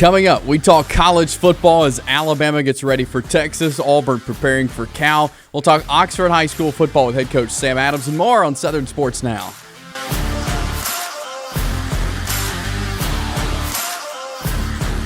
Coming up, we talk college football as Alabama gets ready for Texas, Auburn preparing for Cal. We'll talk Oxford High School football with head coach Sam Adams and more on Southern Sports Now.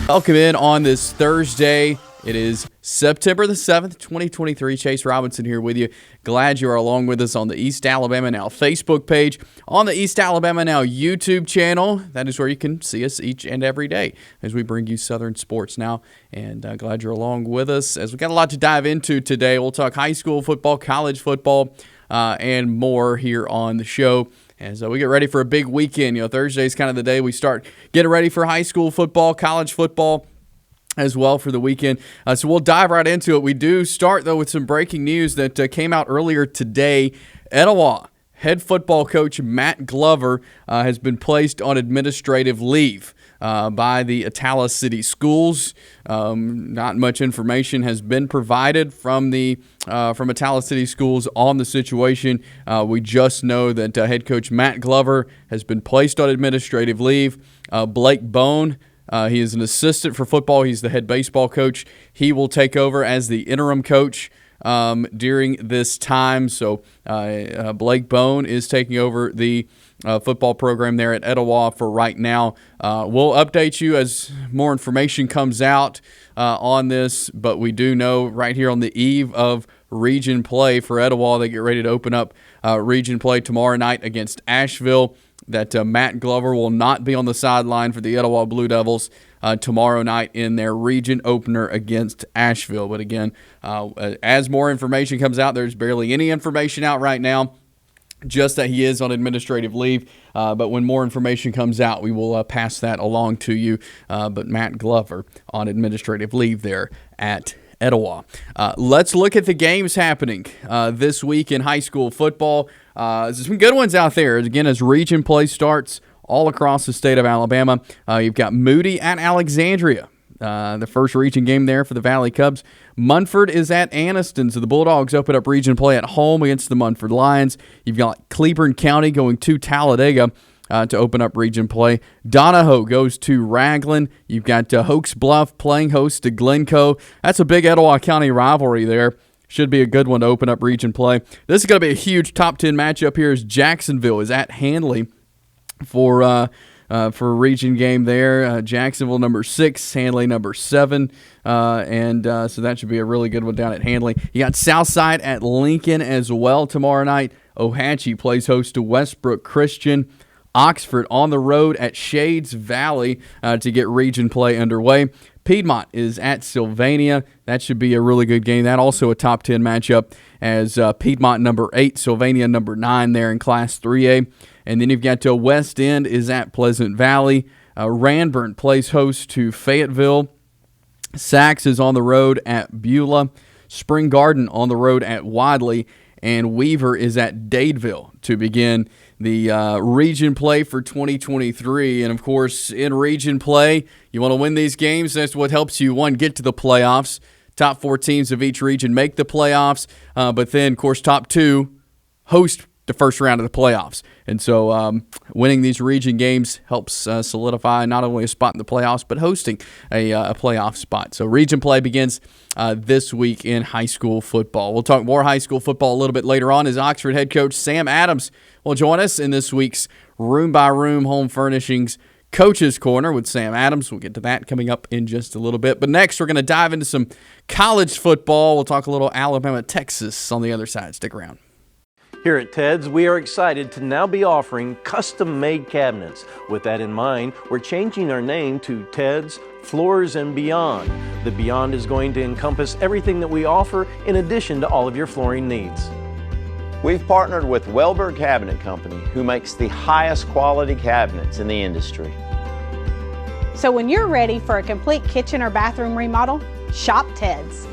Welcome in on this Thursday. It is September the 7th, 2023. Chase Robinson here with you. Glad you are along with us on the East Alabama Now Facebook page, on the East Alabama Now YouTube channel. That is where you can see us each and every day as we bring you Southern Sports Now. And glad you're along with us as we've got a lot to dive into today. We'll talk high school football, college football, and more here on the show. As we get ready for a big weekend. Thursday is kind of the day we start getting ready for high school football, college football as well for the weekend. So we'll dive right into it. We do start, though, with some breaking news that came out earlier today. Etowah head football coach Matt Glover has been placed on administrative leave by the Attala City Schools. Not much information has been provided from Attala City Schools on the situation. We just know that head coach Matt Glover has been placed on administrative leave. Blake Bone, he is an assistant for football. He's the head baseball coach. He will take over as the interim coach during this time. So Blake Bone is taking over the football program there at Etowah for right now. We'll update you as more information comes out on this, but we do know right here on the eve of region play for Etowah, they get ready to open up region play tomorrow night against Asheville, that Matt Glover will not be on the sideline for the Etowah Blue Devils tomorrow night in their region opener against Asheville. But again, as more information comes out, there's barely any information out right now, just that he is on administrative leave. But when more information comes out, we will pass that along to you. But Matt Glover on administrative leave there at Etowah. Let's look at the games happening this week in high school football. There's some good ones out there. Again, as region play starts all across the state of Alabama, you've got Moody at Alexandria. The first region game there for the Valley Cubs. Munford is at Anniston, so the Bulldogs open up region play at home against the Munford Lions. You've got Cleburne County going to Talladega to open up region play. Donahoe goes to Raglan. You've got Hoax Bluff playing host to Glencoe. That's a big Etowah County rivalry there. Should be a good one to open up region play. This is going to be a huge top 10 matchup here as Jacksonville is at Handley for a region game there. Jacksonville number 6, Handley number 7. So that should be a really good one down at Handley. You got Southside at Lincoln as well tomorrow night. Ohatchee plays host to Westbrook Christian. Oxford on the road at Shades Valley to get region play underway. Piedmont is at Sylvania. That should be a really good game. That also a top 10 matchup as Piedmont number 8, Sylvania number 9 there in Class 3A. And then you've got West End is at Pleasant Valley. Ranburne plays host to Fayetteville. Sachs is on the road at Beulah. Spring Garden on the road at Wadley. And Weaver is at Dadeville to begin the region play for 2023. And, of course, in region play, you want to win these games. That's what helps you, one, get to the playoffs. Top 4 teams of each region make the playoffs. But then, of course, top 2 host the first round of the playoffs. And so winning these region games helps solidify not only a spot in the playoffs, but hosting a playoff spot. So region play begins this week in high school football. We'll talk more high school football a little bit later on as Oxford head coach Sam Adams will join us in this week's Room by Room Home Furnishings Coach's Corner with Sam Adams. We'll get to that coming up in just a little bit. But next, we're going to dive into some college football. We'll talk a little Alabama, Texas on the other side. Stick around. Here at Ted's, we are excited to now be offering custom-made cabinets. With that in mind, we're changing our name to Ted's Floors and Beyond. The Beyond is going to encompass everything that we offer in addition to all of your flooring needs. We've partnered with Welber Cabinet Company, who makes the highest quality cabinets in the industry. So when you're ready for a complete kitchen or bathroom remodel, shop Ted's.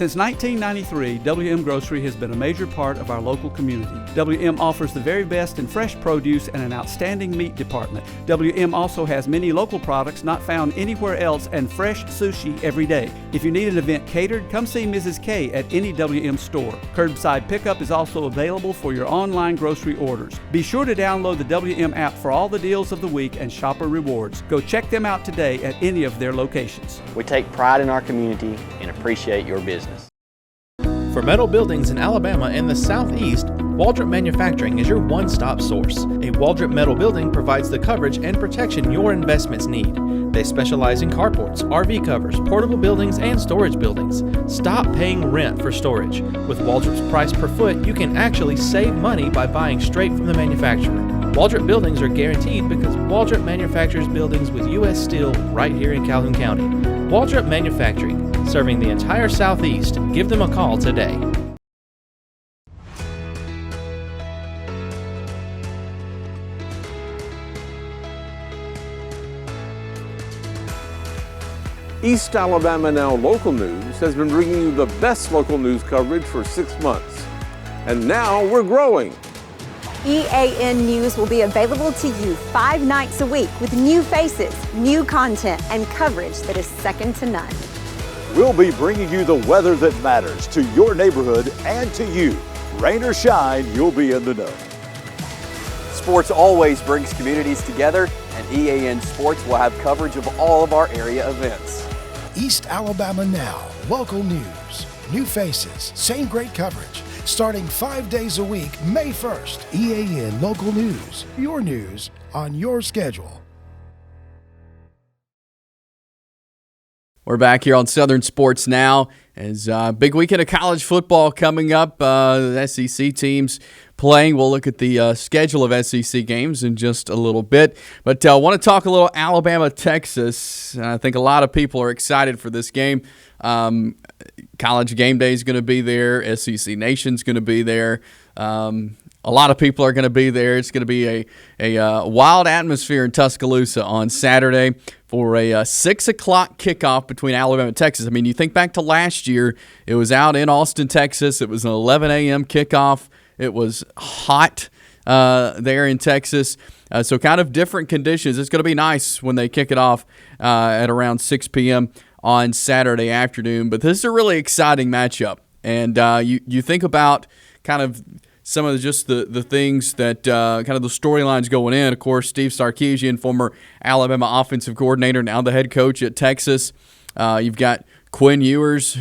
Since 1993, WM Grocery has been a major part of our local community. WM offers the very best in fresh produce and an outstanding meat department. WM also has many local products not found anywhere else and fresh sushi every day. If you need an event catered, come see Mrs. K at any WM store. Curbside pickup is also available for your online grocery orders. Be sure to download the WM app for all the deals of the week and shopper rewards. Go check them out today at any of their locations. We take pride in our community and appreciate your business. For metal buildings in Alabama and the Southeast, Waldrop Manufacturing is your one-stop source. A Waldrop metal building provides the coverage and protection your investments need. They specialize in carports, RV covers, portable buildings, and storage buildings. Stop paying rent for storage. With Waldrop's price per foot, you can actually save money by buying straight from the manufacturer. Waldrop buildings are guaranteed because Waldrop manufactures buildings with U.S. Steel right here in Calhoun County. Waldrop Manufacturing, serving the entire Southeast. Give them a call today. East Alabama Now Local News has been bringing you the best local news coverage for 6 months. And now we're growing. EAN News will be available to you 5 nights a week with new faces, new content, and coverage that is second to none. We'll be bringing you the weather that matters to your neighborhood and to you. Rain or shine, you'll be in the know. Sports always brings communities together, and EAN Sports will have coverage of all of our area events. East Alabama Now, local news, new faces, same great coverage. Starting 5 days a week, May 1st. EAN Local News, your news on your schedule. We're back here on Southern Sports Now. As big weekend of college football coming up. The SEC teams playing. We'll look at the schedule of SEC games in just a little bit. But I want to talk a little Alabama-Texas. I think a lot of people are excited for this game. College Game Day is going to be there. SEC Nation's going to be there. A lot of people are going to be there. It's going to be a wild atmosphere in Tuscaloosa on Saturday for a 6 o'clock kickoff between Alabama and Texas. I mean, you think back to last year, it was out in Austin, Texas. It was an 11 a.m. kickoff. It was hot there in Texas. So kind of different conditions. It's going to be nice when they kick it off at around 6 p.m. on Saturday afternoon. But this is a really exciting matchup. And you think about kind of some of just the things that kind of the storylines going in. Of course, Steve Sarkisian, former Alabama offensive coordinator, now the head coach at Texas. You've got Quinn Ewers,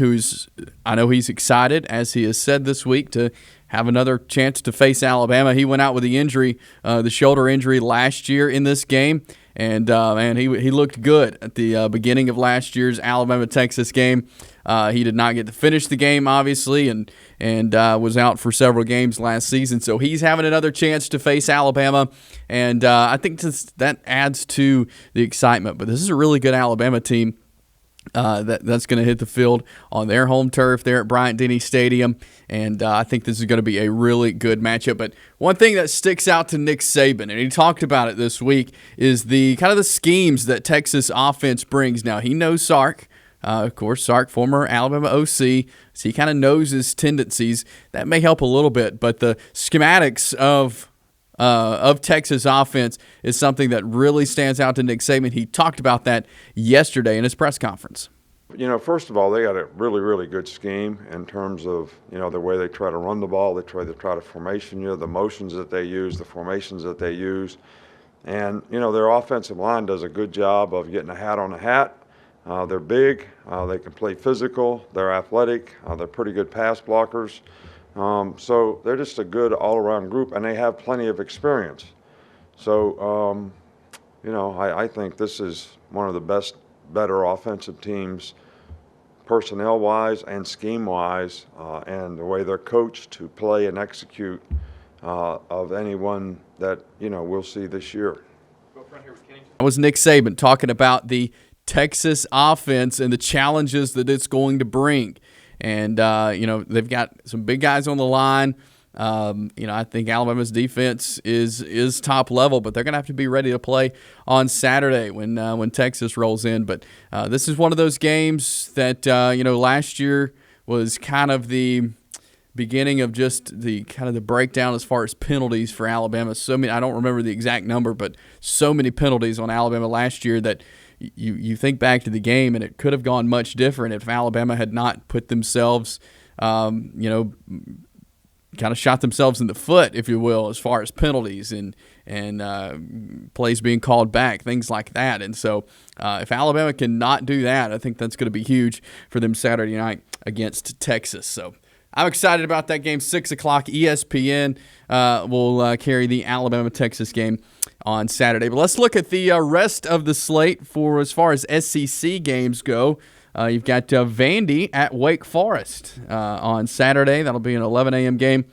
I know he's excited, as he has said this week, to have another chance to face Alabama. He went out with the injury, the shoulder injury last year in this game, and man, he looked good at the beginning of last year's Alabama-Texas game. He did not get to finish the game, obviously, and was out for several games last season. So he's having another chance to face Alabama, and I think that adds to the excitement. But this is a really good Alabama team. That's going to hit the field on their home turf there at Bryant-Denny Stadium, and I think this is going to be a really good matchup. But one thing that sticks out to Nick Saban, and he talked about it this week, is the kind of the schemes that Texas offense brings. Now, he knows Sark. Of course, Sark, former Alabama OC, so he kind of knows his tendencies. That may help a little bit, but the schematics of Texas offense is something that really stands out to Nick Saban. He talked about that yesterday in his press conference. You know, first of all, they got a really, really good scheme in terms of, you know, the way they try to run the ball. They try to formation you, the motions that they use, the formations that they use. And, you know, their offensive line does a good job of getting a hat on a hat. They're big. They can play physical. They're athletic. They're pretty good pass blockers. So they're just a good all-around group, and they have plenty of experience. So, you know, I think this is one of the better offensive teams personnel-wise and scheme-wise, and the way they're coached to play and execute of anyone that, you know, we'll see this year. That was Nick Saban talking about the Texas offense and the challenges that it's going to bring. And, you know, they've got some big guys on the line. You know, I think Alabama's defense is top level, but they're going to have to be ready to play on Saturday when Texas rolls in. But this is one of those games that, you know, last year was kind of the beginning of just the kind of the breakdown as far as penalties for Alabama. So many, I don't remember the exact number, but so many penalties on Alabama last year that you think back to the game, and it could have gone much different if Alabama had not put themselves, kind of shot themselves in the foot, if you will, as far as penalties and plays being called back, things like that. And so if Alabama cannot do that, I think that's going to be huge for them Saturday night against Texas. So I'm excited about that game. 6 o'clock, ESPN will carry the Alabama-Texas game on Saturday. But let's look at the rest of the slate for as far as SEC games go. You've got Vandy at Wake Forest on Saturday. That'll be an 11 a.m. game.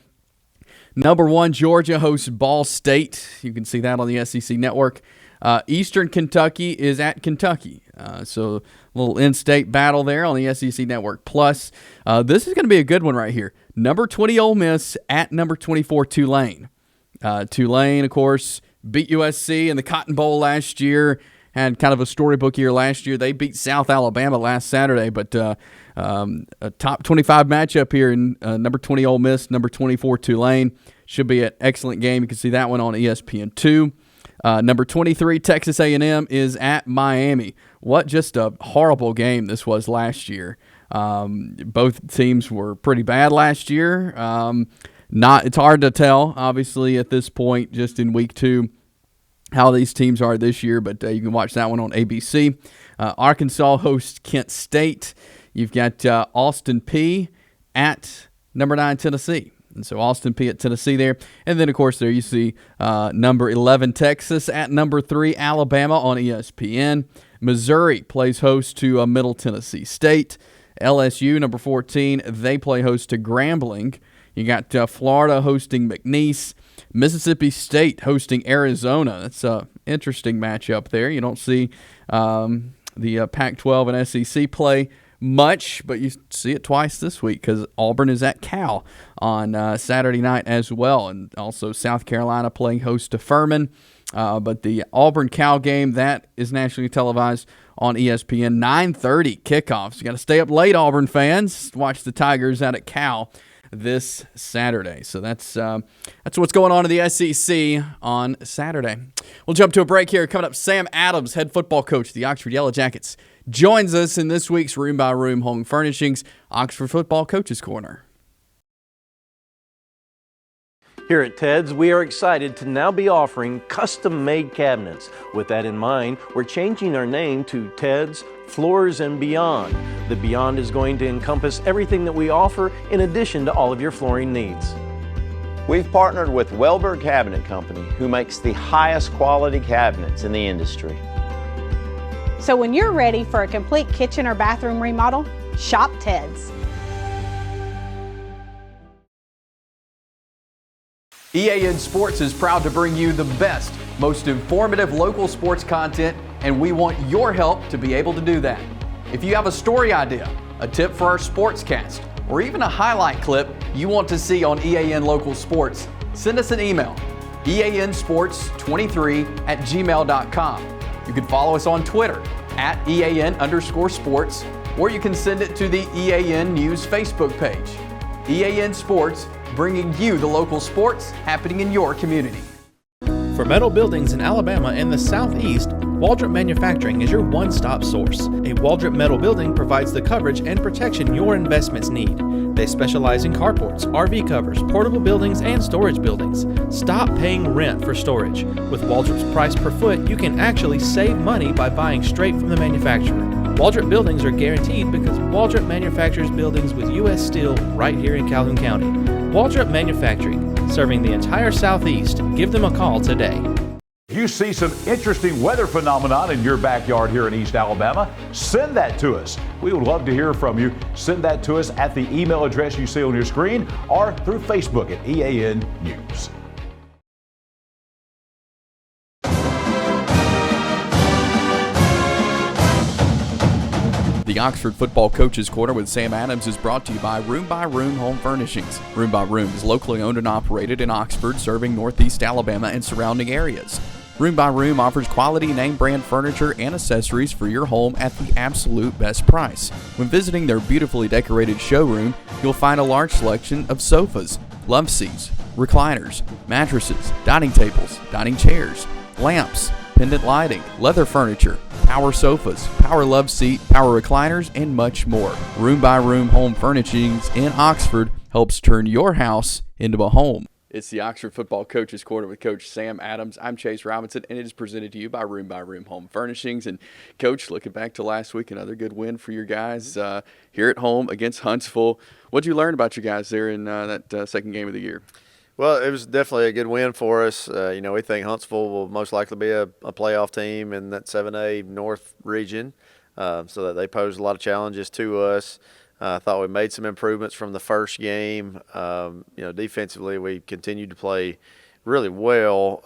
Number 1, Georgia hosts Ball State. You can see that on the SEC Network. Eastern Kentucky is at Kentucky. So a little in-state battle there on the SEC Network. Plus, this is going to be a good one right here. Number 20 Ole Miss at number 24 Tulane. Tulane, of course, beat USC in the Cotton Bowl last year. Had kind of a storybook year last year. They beat South Alabama last Saturday, but a top 25 matchup here in number 20 Ole Miss, number 24 Tulane. Should be an excellent game. You can see that one on ESPN2. Number 23 Texas A&M is at Miami. What just a horrible game this was last year. Both teams were pretty bad last year. It's hard to tell, obviously, at this point, just in week 2, how these teams are this year, but you can watch that one on ABC. Arkansas hosts Kent State. You've got Austin Peay at number 9 Tennessee. And so Austin Peay at Tennessee there. And then, of course, there you see number 11 Texas at number 3 Alabama on ESPN. Missouri plays host to Middle Tennessee State. LSU, number 14, they play host to Grambling. You got Florida hosting McNeese. Mississippi State hosting Arizona. That's an interesting matchup there. You don't see the Pac-12 and SEC play much, but you see it twice this week because Auburn is at Cal on Saturday night as well. And also South Carolina playing host to Furman. But the Auburn-Cal game, that is nationally televised on ESPN. 9:30 kickoffs. You got to stay up late, Auburn fans, to watch the Tigers out at Cal this Saturday. So that's what's going on in the SEC on Saturday. We'll jump to a break here. Coming up, Sam Adams, head football coach of the Oxford Yellow Jackets, joins us in this week's Room by Room Home Furnishings Oxford Football Coaches Corner. Here at Ted's, we are excited to now be offering custom-made cabinets. With that in mind, we're changing our name to Ted's Floors and Beyond. The Beyond is going to encompass everything that we offer in addition to all of your flooring needs. We've partnered with Welberg Cabinet Company, who makes the highest quality cabinets in the industry. So when you're ready for a complete kitchen or bathroom remodel, shop Ted's. EAN Sports is proud to bring you the best, most informative local sports content, and we want your help to be able to do that. If you have a story idea, a tip for our sportscast, or even a highlight clip you want to see on EAN Local Sports, send us an email, eansports23@gmail.com. You can follow us on Twitter @EAN_sports, or you can send it to the EAN News Facebook page. EAN Sports, bringing you the local sports happening in your community. For metal buildings in Alabama and the Southeast, Waldrop Manufacturing is your one-stop source. A Waldrop metal building provides the coverage and protection your investments need. They specialize in carports, RV covers, portable buildings, and storage buildings. Stop paying rent for storage. With Waldrop's price per foot, you can actually save money by buying straight from the manufacturer. Waldrop buildings are guaranteed because Waldrop manufactures buildings with U.S. steel right here in Calhoun County. Waldrop Manufacturing, serving the entire Southeast. Give them a call today. If you see some interesting weather phenomenon in your backyard here in East Alabama, send that to us. We would love to hear from you. Send that to us at the email address you see on your screen or through Facebook at EAN News. The Oxford Football Coaches Corner with Sam Adams is brought to you by Room Home Furnishings. Room is locally owned and operated in Oxford, serving Northeast Alabama and surrounding areas. Room by Room offers quality name brand furniture and accessories for your home at the absolute best price. When visiting their beautifully decorated showroom, you'll find a large selection of sofas, love seats, recliners, mattresses, dining tables, dining chairs, lamps, pendant lighting, leather furniture, power sofas, power love seat, power recliners, and much more. Room by Room Home Furnishings in Oxford helps turn your house into a home. It's the Oxford Football Coaches Corner with Coach Sam Adams. I'm Chase Robinson, and it is presented to you by Room Home Furnishings. And, Coach, looking back to last week, another good win for your guys here at home against Huntsville. What did you learn about your guys there in that second game of the year? Well, it was definitely a good win for us. We think Huntsville will most likely be a playoff team in that 7A North region, so that they posed a lot of challenges to us. I thought we made some improvements from the first game. Defensively, we continued to play really well.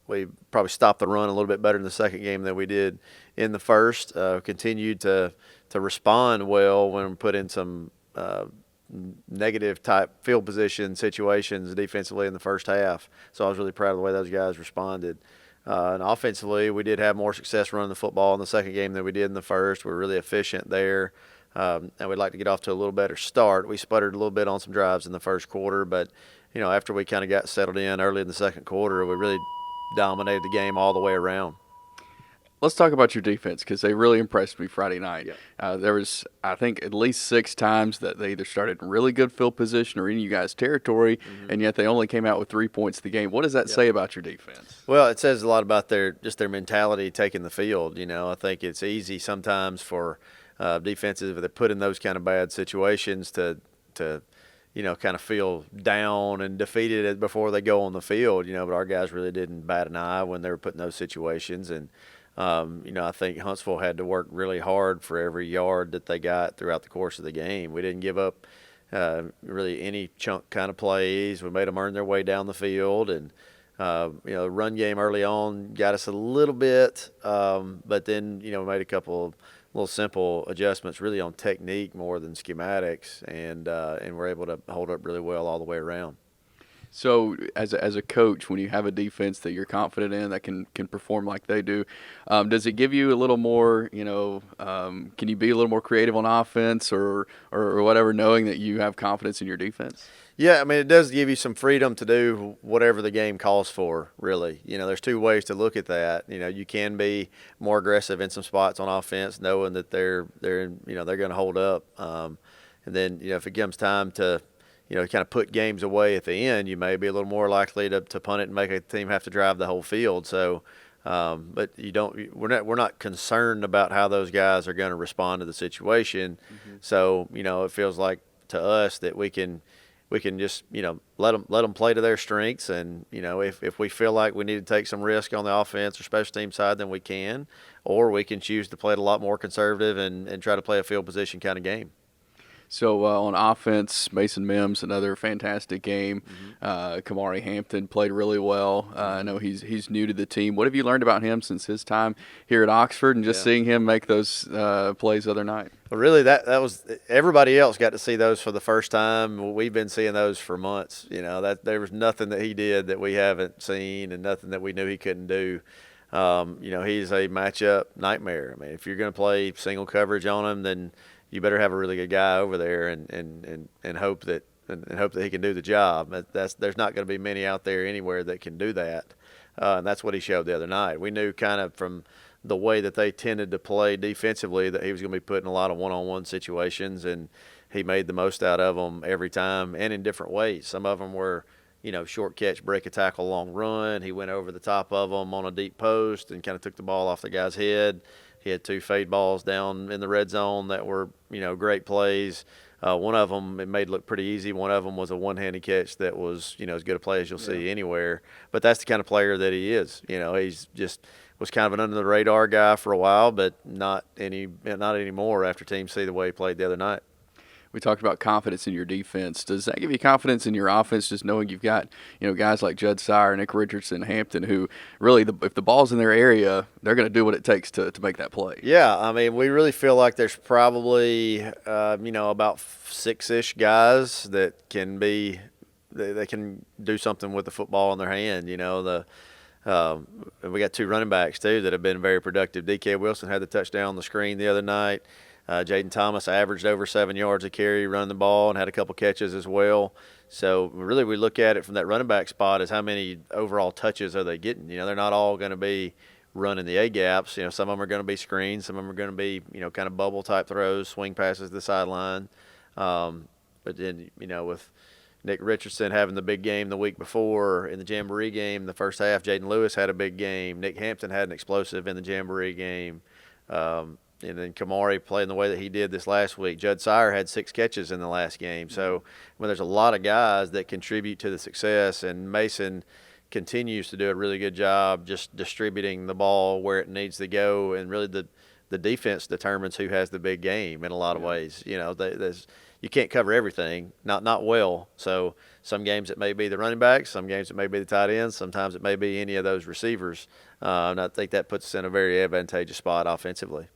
We probably stopped the run a little bit better in the second game than we did in the first. Continued to respond well when we put in some negative type field position situations defensively in the first half. So I was really proud of the way those guys responded. And offensively, we did have more success running the football in the second game than we did in the first. We were really efficient there. And we'd like to get off to a little better start. We sputtered a little bit on some drives in the first quarter, but after we kind of got settled in early in the second quarter, we really dominated the game all the way around. Let's talk about your defense, because they really impressed me Friday night. There was, I think, at least 6 times that they either started in really good field position or in you guys' territory, and yet they only came out with 3 points the game. What does that say about your defense? Well, it says a lot about their mentality taking the field. I think it's easy sometimes for defenses, if they're put in those kind of bad situations, to kind of feel down and defeated before they go on the field. But our guys really didn't bat an eye when they were put in those situations. And I think Huntsville had to work really hard for every yard that they got throughout the course of the game. We didn't give up really any chunk kind of plays. We made them earn their way down the field, and the run game early on got us a little bit, but then we made a couple of little simple adjustments really on technique more than schematics, and we're able to hold up really well all the way around. So as a coach, when you have a defense that you're confident in that can perform like they do, does it give you a little more, can you be a little more creative on offense or whatever, knowing that you have confidence in your defense? Yeah, I mean, it does give you some freedom to do whatever the game calls for, really. There's 2 ways to look at that. You can be more aggressive in some spots on offense, knowing that they're going to hold up. And then, if it comes time to, kind of put games away at the end, you may be a little more likely to punt it and make a team have to drive the whole field. So, but we're not concerned about how those guys are going to respond to the situation. Mm-hmm. So, it feels like to us that we can just, let them play to their strengths. And, if we feel like we need to take some risk on the offense or special team side, then we can, or we can choose to play it a lot more conservative and try to play a field position kind of game. So on offense, Mason Mims, another fantastic game. Kamari Hampton played really well. I know he's new to the team. What have you learned about him since his time here at Oxford, and just seeing him make those plays the other night? Well, really, that was everybody else got to see those for the first time. We've been seeing those for months. That there was nothing that he did that we haven't seen, and nothing that we knew he couldn't do. He's a matchup nightmare. I mean, if you're going to play single coverage on him, then you better have a really good guy over there and hope that he can do the job. There's not going to be many out there anywhere that can do that, and that's what he showed the other night. We knew kind of from the way that they tended to play defensively that he was going to be put in a lot of one-on-one situations, and he made the most out of them every time and in different ways. Some of them were, short catch, break a tackle, long run. He went over the top of them on a deep post and kind of took the ball off the guy's head. He had 2 fade balls down in the red zone that were, great plays. One of them it made look pretty easy. One of them was a one-handed catch that was, as good a play as you'll see anywhere. But that's the kind of player that he is. He's just was kind of an under-the-radar guy for a while, but not anymore after teams see the way he played the other night. We talked about confidence in your defense. Does that give you confidence in your offense, just knowing you've got guys like Judd Sire, Nick Richardson, Hampton, who really, if the ball's in their area, they're going to do what it takes to make that play? Yeah, I mean, we really feel like there's probably about 6-ish guys that can do something with the football in their hand. We got 2 running backs, too, that have been very productive. DK Wilson had the touchdown on the screen the other night. Jaden Thomas averaged over 7 yards a carry running the ball and had a couple catches as well. So really we look at it from that running back spot as how many overall touches are they getting. They're not all going to be running the A-gaps. Some of them are going to be screens. Some of them are going to be, kind of bubble-type throws, swing passes to the sideline. But then, with Nick Richardson having the big game the week before in the Jamboree game, the first half, Jaden Lewis had a big game. Nick Hampton had an explosive in the Jamboree game. And then Kamari playing the way that he did this last week. Judd Sire had 6 catches in the last game. So there's a lot of guys that contribute to the success, and Mason continues to do a really good job just distributing the ball where it needs to go, and really the defense determines who has the big game in a lot of ways. You can't cover everything, not well. So some games it may be the running backs, some games it may be the tight ends, sometimes it may be any of those receivers. And I think that puts us in a very advantageous spot offensively.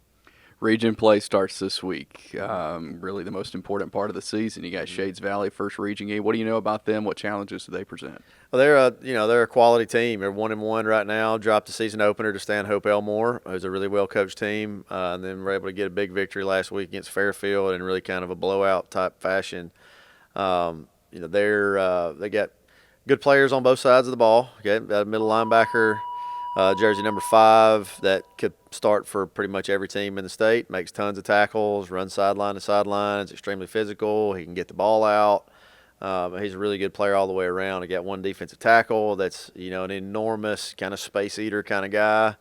Region play starts this week. Really the most important part of the season. You got Shades Valley, first region game. What do you know about them? What challenges do they present? Well, they're a quality team. They're 1-1 right now. Dropped the season opener to Stanhope Elmore, who's a really well coached team, and then were able to get a big victory last week against Fairfield in really kind of a blowout type fashion. They got good players on both sides of the ball. Okay, got a middle linebacker. Jersey number 5 that could start for pretty much every team in the state, makes tons of tackles, runs sideline to sideline, is extremely physical. He can get the ball out. He's a really good player all the way around. He got 1 defensive tackle that's, an enormous kind of space eater kind of guy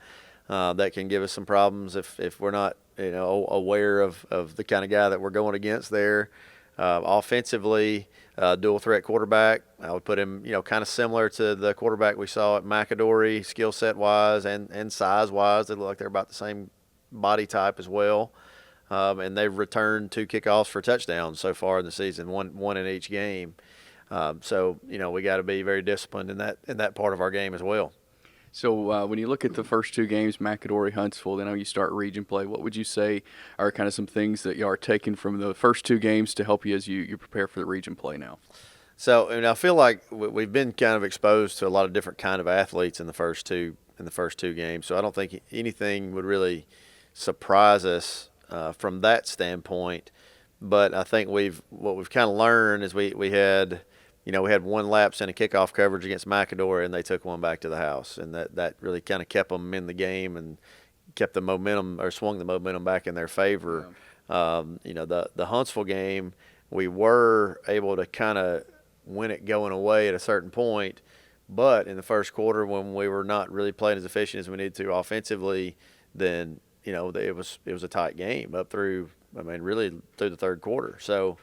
that can give us some problems if we're not, aware of the kind of guy that we're going against there. Offensively, dual threat quarterback. I would put him, kind of similar to the quarterback we saw at McAdory, skill set wise and size wise. They look like they're about the same body type as well. And they've returned 2 kickoffs for touchdowns so far in the season, one in each game. So we got to be very disciplined in that part of our game as well. So when you look at the first 2 games, McAdory, Huntsville, then you start region play, what would you say are kind of some things that you are taking from the first 2 games to help you as you prepare for the region play now? So I feel like we've been kind of exposed to a lot of different kind of athletes in the first two games. So I don't think anything would really surprise us from that standpoint. But I think what we've kind of learned is we had – we had 1 lapse in a kickoff coverage against McAdory, and they took 1 back to the house, and that really kind of kept them in the game and kept the momentum or swung the momentum back in their favor. Yeah. The Huntsville game, we were able to kind of win it going away at a certain point, but in the first quarter when we were not really playing as efficient as we needed to offensively, then it was a tight game up through really through the third quarter. So.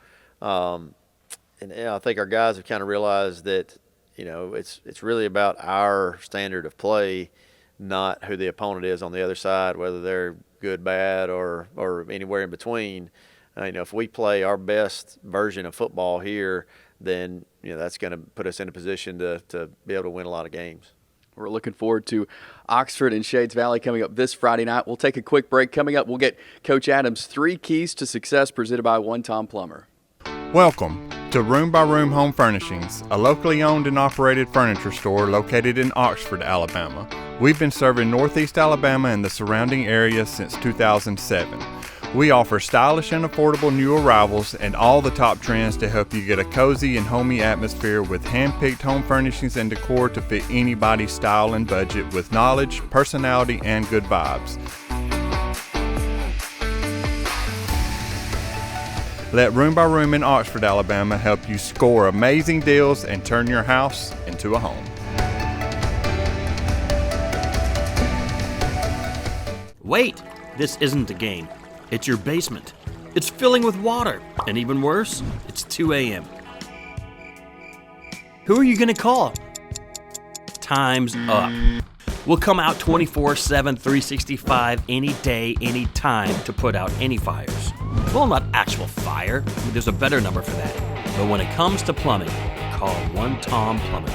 And I think our guys have kind of realized that, it's really about our standard of play, not who the opponent is on the other side, whether they're good, bad, or anywhere in between. If we play our best version of football here, then that's going to put us in a position to be able to win a lot of games. We're looking forward to Oxford and Shades Valley coming up this Friday night. We'll take a quick break. Coming up, we'll get Coach Adams' 3 keys to success presented by One Tom Plumber. Welcome to Room by Room Home Furnishings, a locally owned and operated furniture store located in Oxford, Alabama. We've been serving Northeast Alabama and the surrounding area since 2007. We offer stylish and affordable new arrivals and all the top trends to help you get a cozy and homey atmosphere with hand-picked home furnishings and decor to fit anybody's style and budget with knowledge, personality, and good vibes. Let Room by Room in Oxford, Alabama help you score amazing deals and turn your house into a home. Wait, this isn't a game. It's your basement. It's filling with water. And even worse, it's 2 a.m. Who are you going to call? Time's up. We'll come out 24/7, 365, any day, any time to put out any fires. Well, not actual fire. There's a better number for that. But when it comes to plumbing, call One Tom Plumber.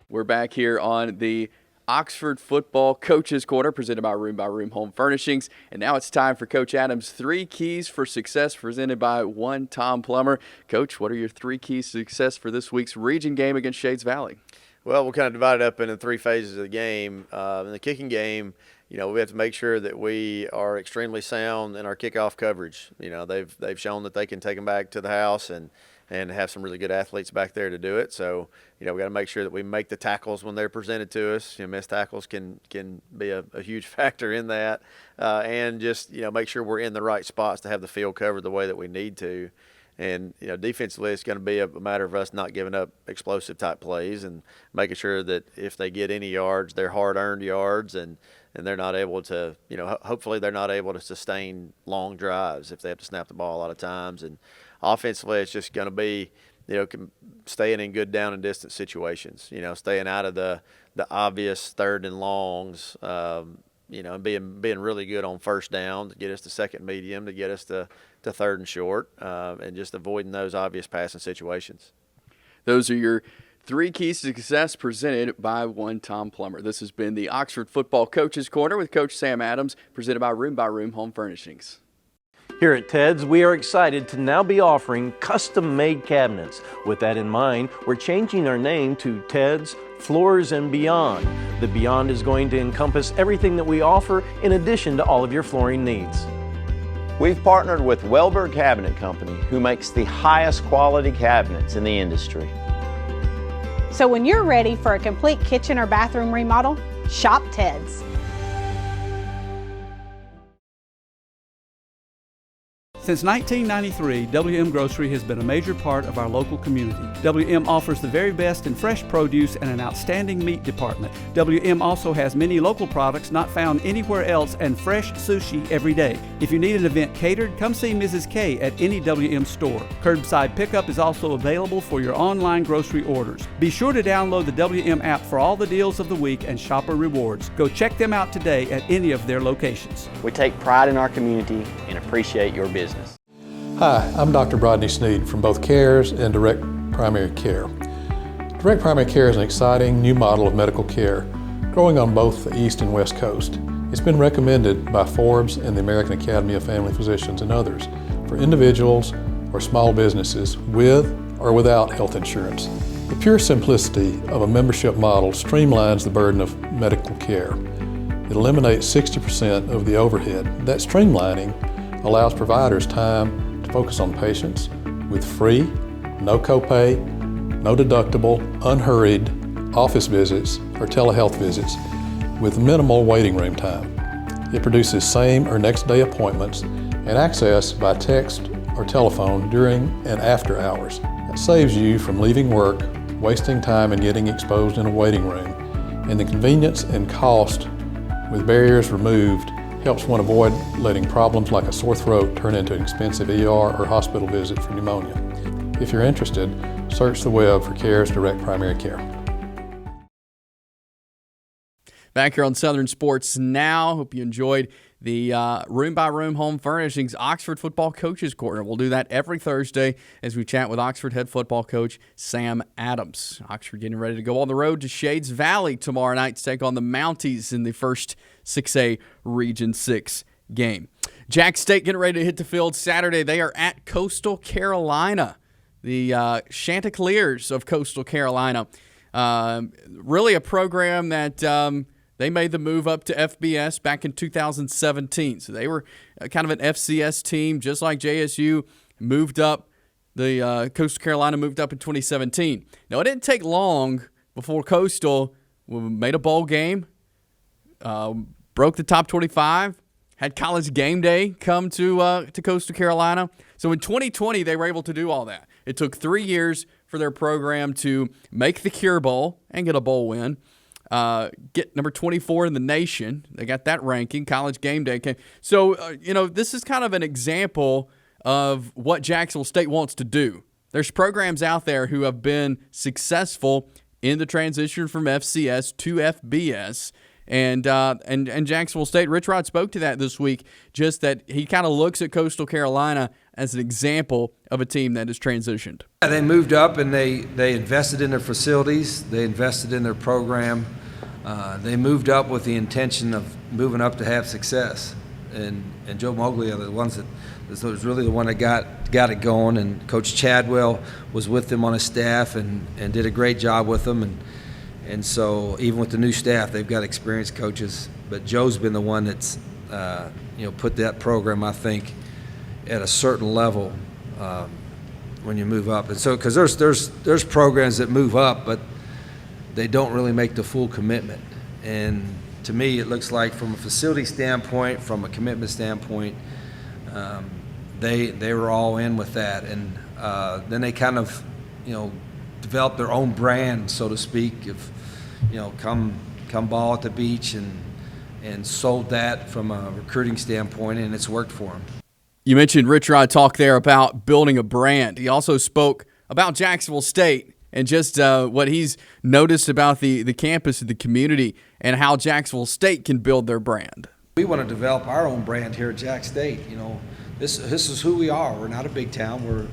We're back here on the Oxford Football Coaches Corner, presented by Room Home Furnishings. And now it's time for Coach Adams' 3 keys for success, presented by One Tom Plummer. Coach, what are your 3 keys to success for this week's region game against Shades Valley? Well, we'll kind of divide it up into 3 phases of the game. In the kicking game, we have to make sure that we are extremely sound in our kickoff coverage. They've shown that they can take them back to the house and have some really good athletes back there to do it. So, we got to make sure that we make the tackles when they're presented to us. Missed tackles can be a huge factor in that. And just, make sure we're in the right spots to have the field covered the way that we need to. And, defensively, it's going to be a matter of us not giving up explosive type plays and making sure that if they get any yards, they're hard-earned yards and they're not able to, hopefully they're not able to sustain long drives if they have to snap the ball a lot of times. And offensively, it's just going to be, staying in good down and distance situations, staying out of the obvious 3rd and longs, and being really good on 1st down to get us to 2nd medium, to get us to 3rd and short, and just avoiding those obvious passing situations. Those are your 3 keys to success presented by One Tom Plummer. This has been the Oxford Football Coaches Corner with Coach Sam Adams, presented by Room Home Furnishings. Here at Ted's, we are excited to now be offering custom-made cabinets. With that in mind, we're changing our name to Ted's Floors and Beyond. The Beyond is going to encompass everything that we offer in addition to all of your flooring needs. We've partnered with Welber Cabinet Company, who makes the highest quality cabinets in the industry. So when you're ready for a complete kitchen or bathroom remodel, shop Ted's. Since 1993, WM Grocery has been a major part of our local community. WM offers the very best in fresh produce and an outstanding meat department. WM also has many local products not found anywhere else and fresh sushi every day. If you need an event catered, come see Mrs. K at any WM store. Curbside pickup is also available for your online grocery orders. Be sure to download the WM app for all the deals of the week and shopper rewards. Go check them out today at any of their locations. We take pride in our community and appreciate your business. Hi, I'm Dr. Brodney Sneed from both CARES and Direct Primary Care. Direct Primary Care is an exciting new model of medical care growing on both the East and West Coast. It's been recommended by Forbes and the American Academy of Family Physicians and others for individuals or small businesses with or without health insurance. The pure simplicity of a membership model streamlines the burden of medical care. It eliminates 60% of the overhead. That streamlining allows providers time to focus on patients with free, no copay, no deductible, unhurried office visits or telehealth visits with minimal waiting room time. It produces same or next day appointments and access by text or telephone during and after hours. It saves you from leaving work, wasting time and getting exposed in a waiting room, and the convenience and cost with barriers removed helps one avoid letting problems like a sore throat turn into an expensive ER or hospital visit for pneumonia. If you're interested, search the web for CARES Direct Primary Care. Back here on Southern Sports Now. Hope you enjoyed the Room Home Furnishings Oxford Football Coaches Corner. We'll do that every Thursday as we chat with Oxford head football coach Sam Adams. Oxford getting ready to go on the road to Shades Valley tomorrow night to take on the Mounties in the first 6A Region 6 game. Jack State getting ready to hit the field Saturday. They are at Coastal Carolina. The Chanticleers of Coastal Carolina. Really a program that they made the move up to FBS back in 2017. So they were kind of an FCS team, just like JSU moved up. The Coastal Carolina moved up in 2017. Now, it didn't take long before Coastal made a bowl game, broke the top 25, had College Game Day come to Coastal Carolina. So in 2020, they were able to do all that. It took 3 years for their program to make the Cure Bowl and get a bowl win. Get number 24 in the nation. They got that ranking. College Game Day came. So, this is kind of an example of what Jacksonville State wants to do. There's programs out there who have been successful in the transition from FCS to FBS. And Jacksonville State, Rich Rod spoke to that this week, just that he kind of looks at Coastal Carolina as an example of a team that has transitioned. They moved up and they invested in their facilities. They invested in their program. They moved up with the intention of moving up to have success, and Joe Mowgli are the ones that was really the one that got it going. And Coach Chadwell was with them on his staff and did a great job with them. And so even with the new staff, they've got experienced coaches. But Joe's been the one that's put that program, I think, at a certain level when you move up. And so because there's programs that move up, but they don't really make the full commitment. And to me, it looks like from a facility standpoint, from a commitment standpoint, they were all in with that. And then they kind of, developed their own brand, so to speak, of, come ball at the beach, and sold that from a recruiting standpoint, and it's worked for them. You mentioned Rich Rod talk there about building a brand. He also spoke about Jacksonville State and just what he's noticed about the campus and the community and how Jacksonville State can build their brand. We want to develop our own brand here at Jack State. This is who we are. We're not a big town. We're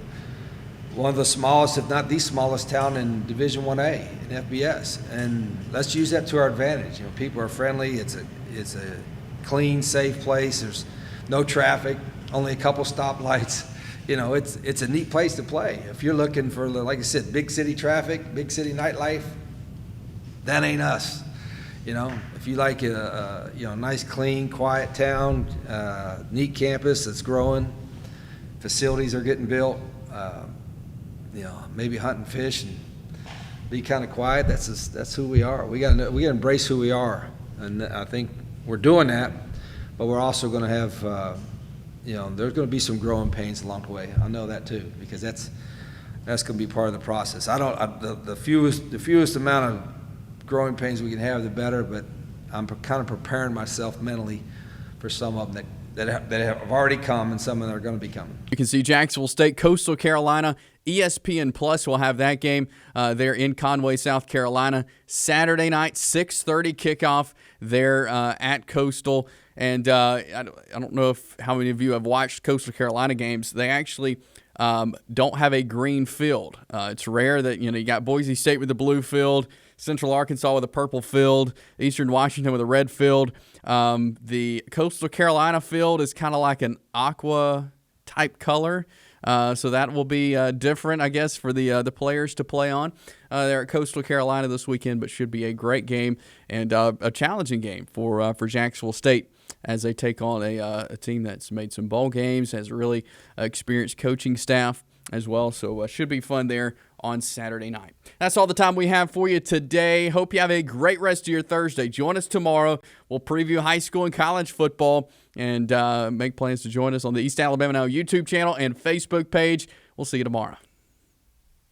one of the smallest, if not the smallest town in Division 1A in FBS. And let's use that to our advantage. People are friendly. It's a clean, safe place. There's no traffic, only a couple stoplights. It's a neat place to play. If you're looking for, like I said, big city traffic, big city nightlife, that ain't us. If you like a nice, clean, quiet town, neat campus that's growing, facilities are getting built, maybe hunt and fish and be kind of quiet. That's who we are. We got to embrace who we are, and I think we're doing that. But we're also going to have, there's going to be some growing pains along the way. I know that too, because that's going to be part of the process. The fewest amount of growing pains we can have, the better. But I'm kind of preparing myself mentally for some of them that have already come, and some of them are going to be coming. You can see Jacksonville State, Coastal Carolina. ESPN Plus will have that game there in Conway, South Carolina. Saturday night, 6:30 kickoff there at Coastal. And I don't know how many of you have watched Coastal Carolina games. They actually don't have a green field. It's rare that, you got Boise State with the blue field, Central Arkansas with a purple field, Eastern Washington with a red field. The Coastal Carolina field is kind of like an aqua type color. So that will be different, I guess, for the players to play on there at Coastal Carolina this weekend, but should be a great game and a challenging game for Jacksonville State as they take on a team that's made some bowl games, has a really experienced coaching staff as well. So should be fun there on Saturday night. That's all the time we have for you today. Hope you have a great rest of your Thursday. Join us tomorrow. We'll preview high school and college football and make plans to join us on the East Alabama Now YouTube channel and Facebook page. We'll see you tomorrow.